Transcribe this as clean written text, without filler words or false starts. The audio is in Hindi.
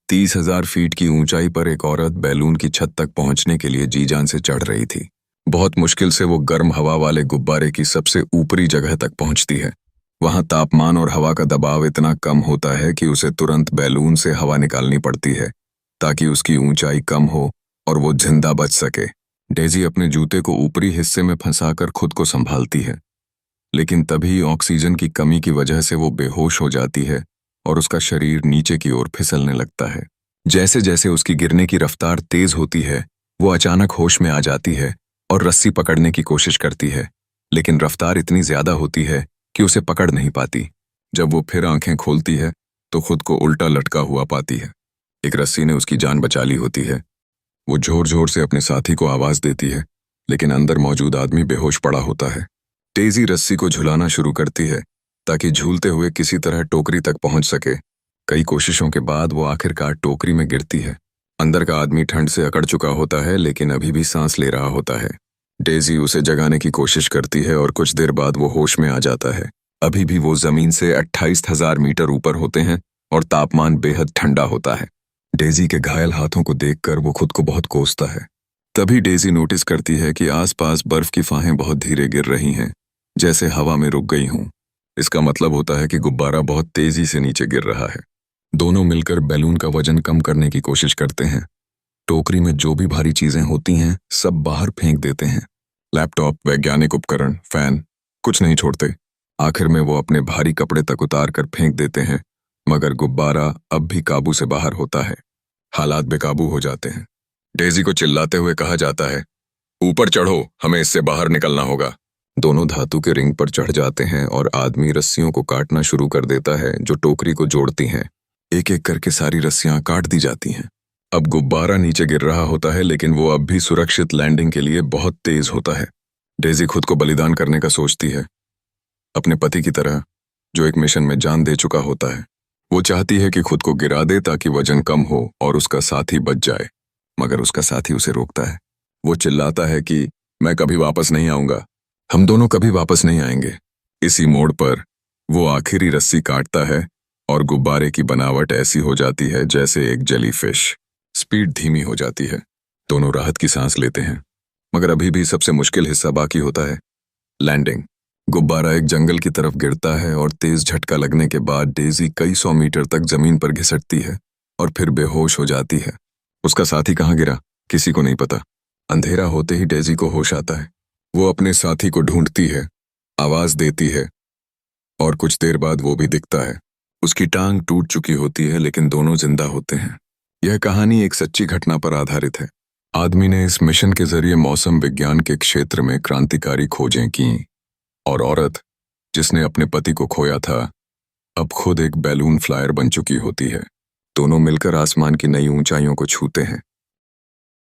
30,000 फीट की ऊंचाई पर एक औरत बैलून की छत तक पहुंचने के लिए जी जान से चढ़ रही थी। बहुत मुश्किल से वो गर्म हवा वाले गुब्बारे की सबसे ऊपरी जगह तक पहुंचती है। वहां तापमान और हवा का दबाव इतना कम होता है कि उसे तुरंत बैलून से हवा निकालनी पड़ती है ताकि उसकी ऊंचाई कम हो और वो जिंदा बच सके। डेजी अपने जूते को ऊपरी हिस्से में फंसाकर खुद को संभालती है, लेकिन तभी ऑक्सीजन की कमी की वजह से वो बेहोश हो जाती है और उसका शरीर नीचे की ओर फिसलने लगता है। जैसे जैसे उसकी गिरने की रफ्तार तेज होती है, वो अचानक होश में आ जाती है और रस्सी पकड़ने की कोशिश करती है, लेकिन रफ्तार इतनी ज्यादा होती है कि उसे पकड़ नहीं पाती। जब वो फिर आंखें खोलती है तो खुद को उल्टा लटका हुआ पाती है। एक रस्सी ने उसकी जान बचा ली होती है। वो जोर जोर से अपने साथी को आवाज देती है, लेकिन अंदर मौजूद आदमी बेहोश पड़ा होता है। डेजी रस्सी को झुलाना शुरू करती है ताकि झूलते हुए किसी तरह टोकरी तक पहुंच सके। कई कोशिशों के बाद वो आखिरकार टोकरी में गिरती है। अंदर का आदमी ठंड से अकड़ चुका होता है, लेकिन अभी भी सांस ले रहा होता है। डेजी उसे जगाने की कोशिश करती है और कुछ देर बाद वो होश में आ जाता है। अभी भी वो जमीन से 28,000 मीटर ऊपर होते हैं और तापमान बेहद ठंडा होता है। डेजी के घायल हाथों को देखकर वो खुद को बहुत कोसता है। तभी डेजी नोटिस करती है कि आसपास बर्फ की फाहें बहुत धीरे गिर रही हैं, जैसे हवा में रुक गई हों। इसका मतलब होता है कि गुब्बारा बहुत तेजी से नीचे गिर रहा है। दोनों मिलकर बैलून का वजन कम करने की कोशिश करते हैं। टोकरी में जो भी भारी चीजें होती हैं सब बाहर फेंक देते हैं। लैपटॉप, वैज्ञानिक उपकरण, फैन, कुछ नहीं छोड़ते। आखिर में वो अपने भारी कपड़े तक उतार कर फेंक देते हैं, मगर गुब्बारा अब भी काबू से बाहर होता है। हालात बेकाबू हो जाते हैं। डेजी को चिल्लाते हुए कहा जाता है, ऊपर चढ़ो, हमें इससे बाहर निकलना होगा। दोनों धातु के रिंग पर चढ़ जाते हैं और आदमी रस्सियों को काटना शुरू कर देता है जो टोकरी को जोड़ती हैं। एक एक करके सारी रस्सियां काट दी जाती हैं। अब गुब्बारा नीचे गिर रहा होता है, लेकिन वो अब भी सुरक्षित लैंडिंग के लिए बहुत तेज होता है। डेजी खुद को बलिदान करने का सोचती है, अपने पति की तरह जो एक मिशन में जान दे चुका होता है। वो चाहती है कि खुद को गिरा दे ताकि वजन कम हो और उसका साथी बच जाए, मगर उसका साथी उसे रोकता है। वो चिल्लाता है कि मैं कभी वापस नहीं आऊंगा, हम दोनों कभी वापस नहीं आएंगे। इसी मोड़ पर वो आखिरी रस्सी काटता है और गुब्बारे की बनावट ऐसी हो जाती है जैसे एक जेलीफिश। स्पीड धीमी हो जाती है। दोनों राहत की सांस लेते हैं, मगर अभी भी सबसे मुश्किल हिस्सा बाकी होता है, लैंडिंग। गुब्बारा एक जंगल की तरफ गिरता है और तेज झटका लगने के बाद डेजी कई 100 मीटर तक जमीन पर घिसटती है और फिर बेहोश हो जाती है। उसका साथी कहाँ गिरा, किसी को नहीं पता। अंधेरा होते ही डेजी को होश आता है। वो अपने साथी को ढूंढती है, आवाज देती है और कुछ देर बाद वो भी दिखता है। उसकी टांग टूट चुकी होती है, लेकिन दोनों जिंदा होते हैं। यह कहानी एक सच्ची घटना पर आधारित है। आदमी ने इस मिशन के जरिए मौसम विज्ञान के क्षेत्र में क्रांतिकारी खोजें की और औरत, जिसने अपने पति को खोया था, अब खुद एक बैलून फ्लायर बन चुकी होती है। दोनों मिलकर आसमान की नई ऊंचाइयों को छूते हैं।